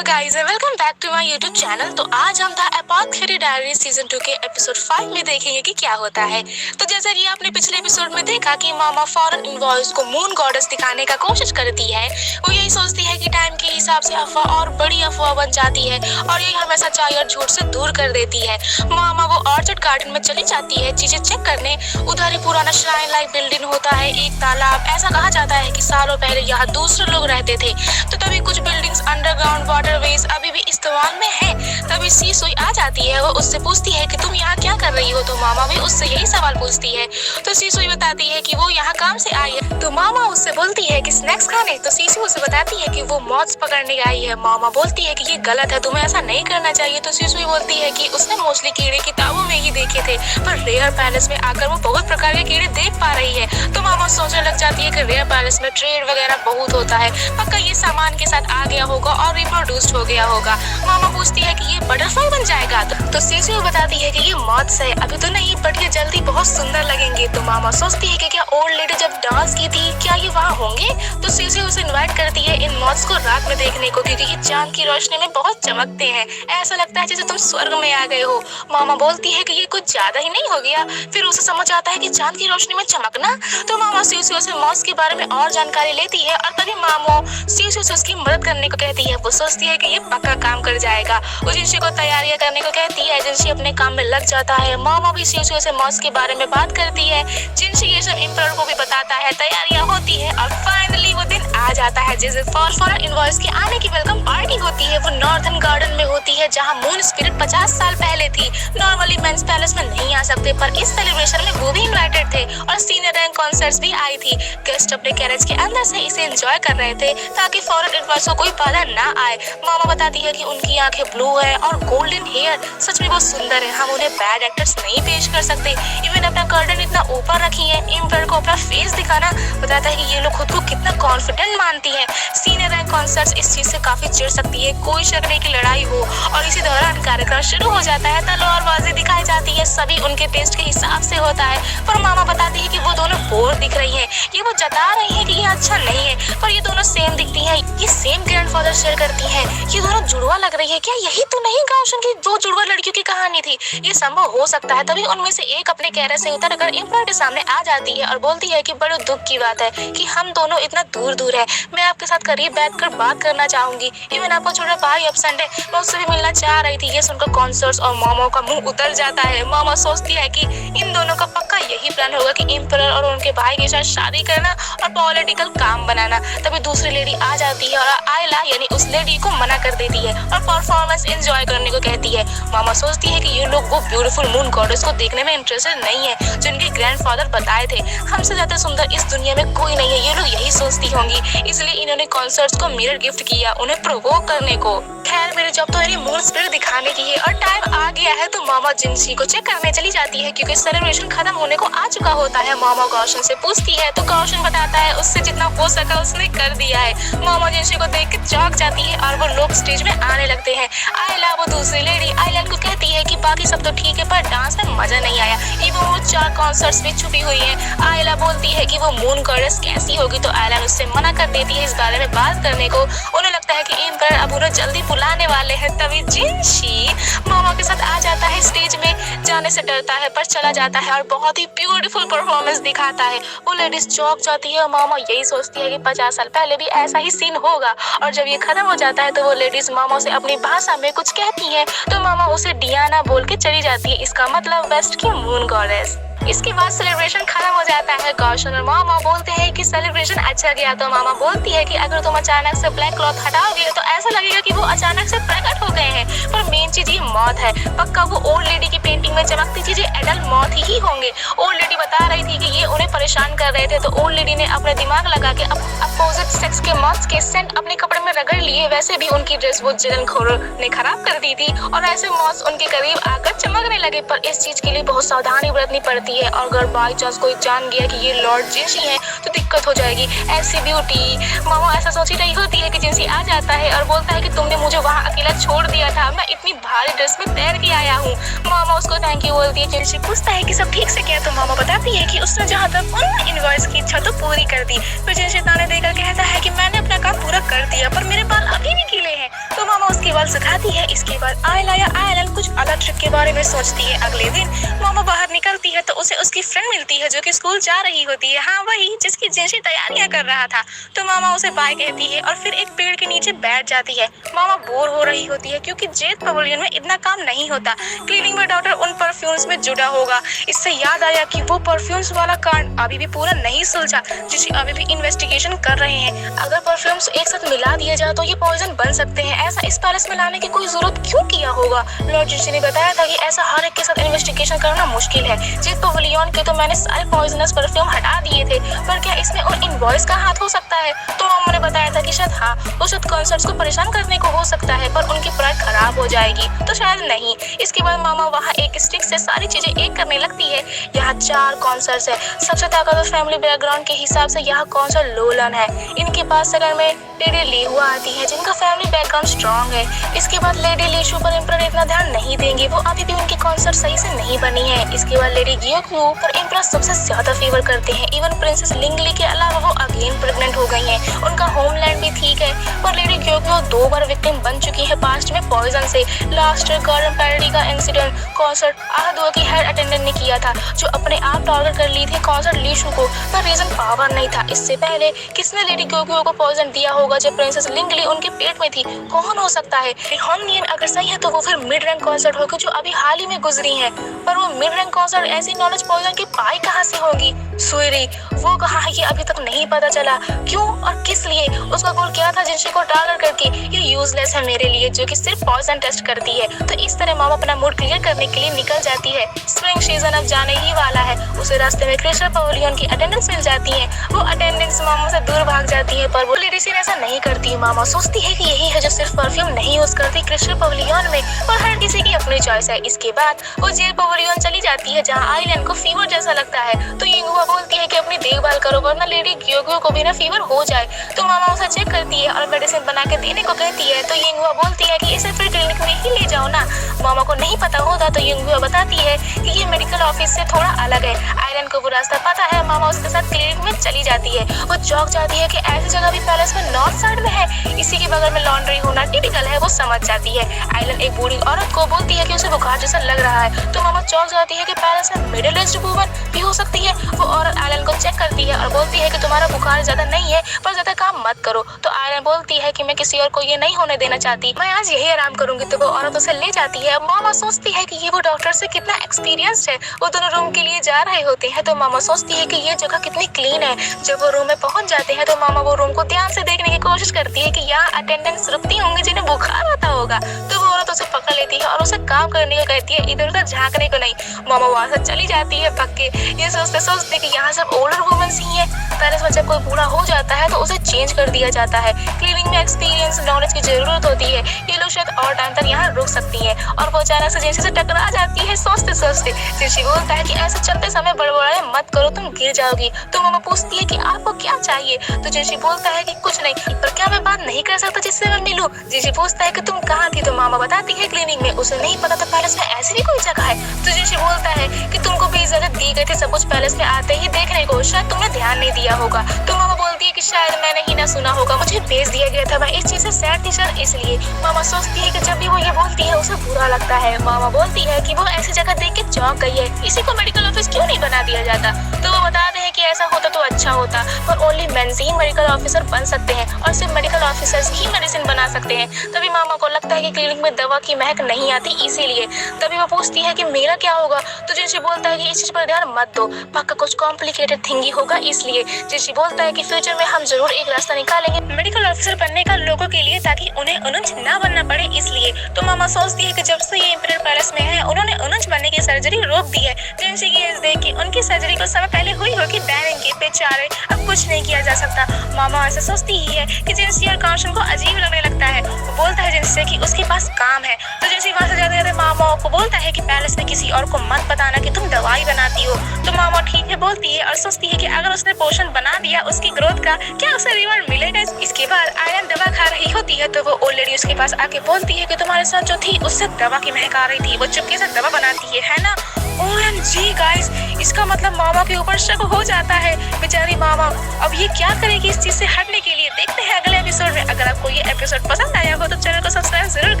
Hello guys and welcome back to my YouTube channel. तो आज हम द अपोथेकेरी डायरी सीजन 2 के एपिसोड 5 में देखेंगे कि क्या होता है। तो जैसा कि आपने पिछले एपिसोड में देखा कि मामा फॉरेन इनवॉइस को मून गॉडेस दिखाने का कोशिश करती है। वो यही सोचती है कि टाइम के हिसाब से अफवाह और बड़ी अफवाह बन जाती है और यही हमें सच्चाई और झूठ से दूर कर देती है। मामा वो ऑर्चिड गार्डन में चली जाती है चीजें चेक करने। उधर ही पुराना श्राइन लाइक बिल्डिंग होता है, एक तालाब। ऐसा कहा जाता है कि सालों पहले यहाँ दूसरे लोग रहते थे। तो तभी कुछ बिल्डिंग्स अंडरग्राउंड वाटरवेज अभी भी इस्तेमाल में है। तभी सीसुई आ जाती है। वो उससे पूछती है कि तुम यहाँ क्या कर रही हो। तो मामा भी उससे यही सवाल पूछती है। तो सीसुई बताती है कि वो यहाँ काम से आई है। तो मामा उससे बोलती है कि स्नैक्स खाने। तो सीसुई उसे बताती है कि वो मॉथ्स पकड़ने आई है। मामा बोलती है कि ये गलत है, तुम्हें ऐसा नहीं करना चाहिए। तो सीसुई बोलती है कि उसने मोस्टली कीड़े किताबों में ही देखे थे, पर रेयर पैलेस में आकर वो बहुत प्रकार के कीड़े देख पा रही है। तो मामा सोचने लग जाती है कि रेयर पैलेस में ट्रेड वगैरह बहुत होता है, पक्का ये सामान के साथ आ गया होगा और रिप्रोड्यूस्ड हो गया होगा। मामा पूछती है कि ये बटरफ्लाई बन जाएगा। तो सीसुई बताती है कि ये मॉथ्स है, अभी तो नहीं बट ये जल्दी बहुत सुंदर लगेंगे। तो मामा सोचती है कि क्या ओल्ड लेडी जब डांस की थी क्या ये वहाँ होंगे। तो सीसुई उसे इनवाइट करती है इन मॉथ्स को रात में देखने को, क्योंकि ये चांद की रोशनी में बहुत चमकते हैं। ऐसा लगता है जैसे तुम स्वर्ग में आ गए हो। मामा बोलती है कि ये कुछ ज्यादा ही नहीं हो गया। फिर उसे समझ आता है कि चांद की रोशनी में चमकना। तो मामा सीसुई से मॉथ्स के बारे में और जानकारी लेती है और तभी मामो सीसुई से उसकी मदद करने को कहती है। वो सोचती है कि ये पक्का काम कर जाएगा। वो जिनसी को तैयारियां करने को कहती है। जिनसी अपने काम में लग जाता है। मामा भी सीसुई से मॉथ्स के बारे में बात करती है। जिनसी ये सब एम्परर को भी बताता है। तैयारियां होती है और फाइनली वो दिन आ जाता है जिस दिन फॉरेन इनवॉइस के आने की वेलकम पार्टी होती है। वो नॉर्थन गार्डन में होती है जहाँ मून स्पिरिट 50 साल पहले थी। नॉर्मली मेंस पैलेस में नहीं आ सकते, पर इस सेलिब्रेशन में वो भी इनवाइटेड थे और सीनियर रैंक कॉन्सर्ट्स भी आई थी। गेस्ट अपने कैरेज के अंदर से इसे एंजॉय कर रहे थे ताकि फॉरेन इनवॉइस को कोई बाधा ना आए। मामा बताती है कि उनकी आंखें ब्लू है और गोल्डन हेयर, सच में बहुत सुंदर है। हम उन्हें बैड एक्टर्स नहीं पेश कर सकते। इवन अपना कर्टन इतना ऊपर रखी है एम्परर को अपना फेस दिखाना बताता है कि ये लोग खुद को कितना कॉन्फिडेंट मानती है। सीनियर रैंक कॉन्सर्ट्स इस चीज से काफी चिढ़ सकती है, कोई शक नहीं की लड़ाई हो। और इसी दौरान कार्यक्रम शुरू हो जाता है। तलवारबाजी दिखाई जाती है, सभी उनके टेस्ट के हिसाब से होता है। पर मामा बताती है कि वो दोनों बोर दिख रही है। ये वो जता रही है कि ये अच्छा नहीं है, पर ये दोनों सेम दिखती है। ये सेम ग्रैंडफादर शेयर करती है। ये दोनों जुड़वा लग रही है। क्या यही तो नहीं गाउशन की दो जुड़वा लड़कियों की कहानी थी। ये संभव हो सकता है। तभी उनमें से एक अपने कैरेज से उतर कर एम्परर के सामने आ जाती है और बोलती है कि बड़े दुख की बात है कि हम दोनों इतना दूर दूर है। मैं आपके साथ करीब बैठकर बात करना चाहूंगी। इवन आपको छोटा भाई एब्सेंट है, मैं उससे भी मिलना चाह रही थी। ये सुनकर कॉन्सर्ट्स और मामा का मुंह उतर जाता है। मामा सोचती है कि इन दोनों का पक्का यही प्लान होगा कि एम्परर और उनके भाई के साथ शादी करना और पॉलिटिकल काम बनाना। तभी दूसरी लेडी आ जाती है और आयला यानी उस लेडी को मना कर देती है और परफॉर्मेंस एंजॉय करने को कहती है। मामा सोचती है कि ये लोग वो ब्यूटीफुल मून गॉडेस को देखने में इंटरेस्टेड नहीं है जो इनके ग्रैंडफादर बताए थे। हमसे ज्यादा सुंदर इस दुनिया में कोई नहीं है, ये लोग यही सोचती होंगी। इसलिए इन्होंने कॉन्सर्ट्स को मिरर गिफ्ट किया उन्हें प्रोवोक करने को। खैर मेरे जब तो मेरी मून स्पिरिट दिखाने की है और टाइम आ गया है, तो मामा जिनसी को चेक करने चली जाती है क्योंकि सेलिब्रेशन खत्म होने को आ चुका होता है। मामा गौशन से पूछती है तो गौशन बताता है उससे जितना हो सका उसने कर दिया है। मामा जिनसी को देख के चौंक जाती है और वो लोग स्टेज में आने लगते हैं। आयला वो दूसरी लेडी आयलन को कहती है कि बाकी सब तो ठीक है पर डांस में मजा नहीं आया। इवन वो 4 कॉन्सर्ट्स भी छुपी हुई है। आयला बोलती है कि वो मून गॉडेस कैसी होगी, तो आयलन उससे मना कर देती है इस बारे में बात करने को। उन्हें लगता है कि एम्परर अब उन्हें जल्दी बुलाने वाले हैं। तभी जिनसी मामा के साथ आ जाता है। स्टेज में जाने से डरता है पर चला जाता है और बहुत ही ब्यूटीफुल परफॉर्मेंस दिखाता है। वो लेडीज चौंक जाती है और मामा यही सोचती है कि 50 साल पहले भी ऐसा ही सीन होगा। और जब ये खत्म हो जाता है तो वो लेडीज मामा से अपनी भाषा में कुछ कहती है, तो मामा उसे डियाना बोल के चली जाती है। इसका मतलब वेस्ट की मून गॉडेस। इसके बाद सेलिब्रेशन खत्म हो जाता है। गौशन और मामा बोलते हैं कि सेलिब्रेशन अच्छा गया। तो मामा बोलती है कि अगर तुम अचानक से ब्लैक क्लॉथ हटाओगे तो ऐसा लगेगा कि वो अचानक से प्रकट हो गए हैं, पर मेन चीज ये मौत है। पक्का वो ओल्ड लेडी की पेंटिंग में चमकती चीजें एडल्ट मौत ही होंगे। ओल्ड लेडी बता रही थी कि ये उन्हें परेशान कर रहे थे, तो ओल्ड लेडी ने अपने दिमाग लगा के अपोजिट सेक्स के मौत के सेंट अपने कपड़े में रगड़ लिए। वैसे भी उनकी ड्रेस वो जलनखोरों ने खराब कर दी थी और ऐसे मौत उनके करीब आकर चमकने लगे। पर इस चीज के लिए बहुत सावधानी बरतनी पड़ती है और अगर बाई चांस कोई जान गया कि ये लॉर्ड जिनसी है तो दिक्कत हो जाएगी। ऐसी ब्यूटी मामा ऐसा सोच ही रही होती है कि जिनसी आ जाता है और बोलता है कि तुमने मुझे वहाँ अकेला छोड़ दिया था, मैं इतनी भारी ड्रेस में तैर के आया हूँ। मामा उसको थैंक यू बोलती है। जिनसी पूछता है कि सब ठीक से क्या, तो मामा बताती है कि उसने जहाँ तक उन इनवॉइस की इच्छा तो पूरी कर दी। फिर जिनसी ताने देकर कहता है कि मैंने अपना काम पूरा कर दिया पर मेरे बाल अभी भी गीले हैं। तो मामा सिखाती है। इसके बाद आयला या आयलन कुछ अलग ट्रिक के बारे में सोचती है। अगले दिन मामा बाहर निकलती है तो उसे उसकी फ्रेंड मिलती है जो कि स्कूल जा रही होती है। हाँ, वही जिसकी जिनसी तैयारियां कर रहा था। तो मामा उसे बाय कहती है और फिर एक पेड़ के नीचे बैठ जाती है। मामा बोर हो रही होती है क्योंकि जेट पवेलियन में इतना काम नहीं होता। क्लीनिंग में डॉक्टर उन परफ्यूम्स में जुड़ा होगा। इससे याद आया कि वो परफ्यूम्स वाला कांड अभी भी पूरा नहीं सुलझा, जिसे अभी भी इन्वेस्टिगेशन कर रहे हैं। अगर परफ्यूम्स एक साथ मिला दिए जाए तो ये पॉइजन बन सकते हैं। ऐसा इस पैलेस में लाने की कोई जरूरत क्यों किया होगा? लॉर्ड जिनसी ने बताया था कि ऐसा हर एक के साथ इन्वेस्टिगेशन करना मुश्किल है। जेट पवेलियन के तो मैंने सारे पॉइजनस परफ्यूम हटा दिए थे, पर क्या इसमें उन इनवॉइस का हाथ हो सकता है? तो मामा ने बताया था कि शायद हाँ, वो शायद कॉन्सर्ट्स को परेशान करने को हो सकता है, पर उनकी प्राइड खराब हो जाएगी तो शायद नहीं। इसके बाद मामा वहाँ एक स्टिक से सारी चीजें एक करने लगती है। यहाँ 4 कॉन्सर्ट्स है। सबसे ताकतवर फैमिली बैकग्राउंड के हिसाब से यहाँ कॉन्सर्ट लोलन है। इनके पास सेकंड में लेडी लीहुआ आती है जिनका फैमिली बैकग्राउंड स्ट्रॉन्ग है। इसके बाद लेडी लीशु पर एम्परर इतना ध्यान नहीं देंगे, वो अभी भी उनकी कॉन्सर्ट सही से नहीं बनी है। इसके बाद लेडी गियोक्यू पर एम्परर सबसे ज्यादा फेवर करते हैं। इवन प्रिंसेस लिंगली के अलावा वो अगेन प्रेग्नेंट हो गई हैं। उनका होमलैंड भी ठीक है, पर लेडी गियोक्यू 2 बार विक्टिम बन चुकी है पास्ट में पॉइजन से। लास्ट गार्डन पैरडी का इंसिडेंट कॉन्सर्ट आहदुआ की हेड अटेंडेंट ने किया था, जो अपने आप टारगेट कर ली थी कॉन्सर्ट लीशु को, पर रीजन पावर नहीं था। इससे पहले किसने लेडी गियोक्यू को पॉइजन दिया होगा जब प्रिंसेस लिंगली उनके पेट में थी? कौन हो सकता है? होमनियन अगर सही है तो वो फिर मिड रैंक कॉन्सर्ट होगी जो अभी हाल ही में गुजरी है, पर वो मिड रैंक कॉन्सर्ट ऐसी नॉलेज पॉइजन की पाई कहाँ से होगी? सुइरी वो कहाँ है ये अभी तक नहीं पता चला। क्यों और किस लिए? उसका गोल क्या था जिनसे को टारगेट करके? ये यूजलेस है मेरे लिए जो कि सिर्फ पॉइजन टेस्ट करती है। तो इस तरह मामा अपना मूड क्लियर करने के लिए निकल जाती है। स्प्रिंग सीजन अब जाने ही वाला है। उसे रास्ते में क्रिस्टल पवेलियन की अटेंडेंस मिल जाती है। वो अटेंडेंस मामा से दूर भाग जाती है, पर वो लेडीसीन ऐसा नहीं करती। मामा सोचती है कि यही है जो सिर्फ परफ्यूम नहीं यूज करती क्रिस्टल पवेलियन में, पर हर किसी की अपनी चॉइस है। इसके बाद वो जेल पवेलियन चली जाती है जहाँ आइलैंड को फीवर जैसा लगता है। तो यिंगहुआ बोलती है कि अपनी देखभाल करो वरना लेडी गियोक्यू को भी ना फीवर हो जाए। तो मामा उसे चेक करती है और मेडिसिन बना के देने को कहती है। तो यिंगहुआ बोलती है कि इसे फिर क्लिनिक में ही ले जाओ ना। मामा को नहीं पता होता तो यिंगहुआ बताती है कि ये मेडिकल ऑफिस से थोड़ा अलग है। आइलैंड को वो रास्ता पता है। मामा उसके साथ क्लिनिक में चली जाती है। वो चौंक जाती है कि ऐसी जगह भी पैलेस में नॉर्थ साइड में है। इसी के बगल में लॉन्ड्री होना टिपिकल है। वो समझ जाती है। आइलैंड एक बूढ़ी औरत को बोलती है कि उसे बुखार जैसा लग रहा है। तो मामा चौंक जाती है कि पैलेस में मिडिल एज्ड वुमन भी हो सकती है। वो औरत आइलैंड को चेक करती है और बोलती है कि तुम्हारा बुखार ज्यादा नहीं है, पर ज्यादा काम मत करो। तो आइलैंड बोलती है कि मैं किसी और को ये नहीं होने देना चाहती, मैं आज यही आराम करूंगी। तो वो औरत उसे ले जाती है। मामा सोचती है कि ये वो डॉक्टर से कितना एक्सपीरियंस्ड है। वो दोनों रूम के लिए जा रहे होते हैं। तो मामा सोचती है कि ये जगह कितनी क्लीन है। जब वो रूम में पहुंच जाते हैं तो मामा वो रूम को ध्यान से देखने की कोशिश करती है कि यहाँ अटेंडेंट्स रुकती होंगी जिन्हें बुखार आता होगा। तो वो औरत उसे पकड़ लेती है और उसे काम करने को कहती है, इधर उधर झांकने को नहीं। मामा वहाँ से चली जाती है भाग के। ये सोचते सोचते कि यहाँ सब ओल्डर वुमेन्स ही है। पैलेस में जब कोई बूढ़ा हो जाता है तो उसे चेंज कर दिया जाता है। क्लीनिंग में एक्सपीरियंस नॉलेज की जरूरत होती है। ये लोग शायद और टाइम तक यहाँ रुक सकती है। और वो अचानक से जिनसी से टकरा जाती है सोचते सोचते। जिनसी बोलता है कि ऐसे चलते समय बड़बड़ाए मत करो, तुम गिर जाओगी। तो मामा पूछती है कि आपको क्या चाहिए? तो जिनसी बोलता है कि कुछ नहीं, पर क्या मैं बात नहीं कर सकता जिससे मैं मिलूं? जिनसी पूछता है कि तुम कहाँ थी? तो मामा बताती है क्लिनिक में। उसे नहीं पता था पैलेस में ऐसी भी कोई जगह है। तो जिनसी बोलता है कि तुमको भी इजाजत दी गई थी सब कुछ पैलेस में आते ही देखने को, शायद तुमने ध्यान नहीं दिया होगा। तो मामा बोलती है कि शायद मैंने ही ना सुना होगा, मुझे भेज दिया गया था, मैं इस चीज से सैड थी सर, इसलिए। मामा सोचती है कि जब भी वो ये बोलती है उसे बुरा लगता है। मामा बोलती है कि वो ऐसी जगह देख के चौंक गई है, इसी को मेडिकल ऑफिस क्यों नहीं बना दिया जाता? तो वो बताते हैं कि ऐसा होता तो अच्छा होता, पर ओनली मेंस ही मेडिकल ऑफिसर बन सकते हैं और सिर्फ मेडिकल ऑफिसर्स ही मेडिसिन बना सकते हैं। तभी मामा को लगता है कि क्लिनिक में दवा की महक नहीं आती, इसीलिए। तभी वो पूछती है कि मेरा क्या होगा? तो जिनसी बोलता है कि इस चीज पर ध्यान मत दो, पक्का कुछ कॉम्प्लिकेटेड थिंग ही होगा, इसलिए। जिनसी बोलता है कि फ्यूचर में हम जरूर एक रास्ता निकालेंगे मेडिकल ऑफिसर बनने का लोगों के लिए, ताकि उन्हें अनुज ना बनना पड़े, इसलिए। तो मामा सोचती है कि जब से ये इंपीरियल पैलेस में है उन्होंने अनुज बनने की सर्जरी रोक दी है। जिनसी की एज देख के उनकी सर्जरी कुछ समय पहले हुई होगी डायरिंग के, बेचारे अब कुछ नहीं किया जा सकता। मामा ऐसा सोचती ही है कि जिनसी और कांशन को अजीब लगने लगता है। वो बोलता है जिनसी से कि उसके पास काम है। तो जिनसी वहाँ से जाते जाते मामा को बोलता है कि पैलेस में किसी और को मत बताना कि तुम दवाई बनाती हो। तो मामा ठीक है बोलती है और सोचती है कि अगर उसने पोषण बना दिया उसकी ग्रोथ का, क्या उसे रिवॉर्ड मिलेगा? इसके बाद आयरन दवा खा रही होती है तो वो ओल्ड लेडी उसके पास आके बोलती है कि तुम्हारे साथ जो थी उससे दवा की महक आ रही थी, वो चुपके से दवा बनाती है ना? OMG गाइस, इसका मतलब मामा के ऊपर शक हो जाता है। बेचारी मामा अब ये क्या करेगी इस चीज से हटने के लिए? देखते हैं अगले एपिसोड में। अगर आपको ये एपिसोड पसंद आया हो तो चैनल को सब्सक्राइब जरूर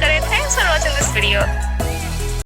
करें। वीडियो।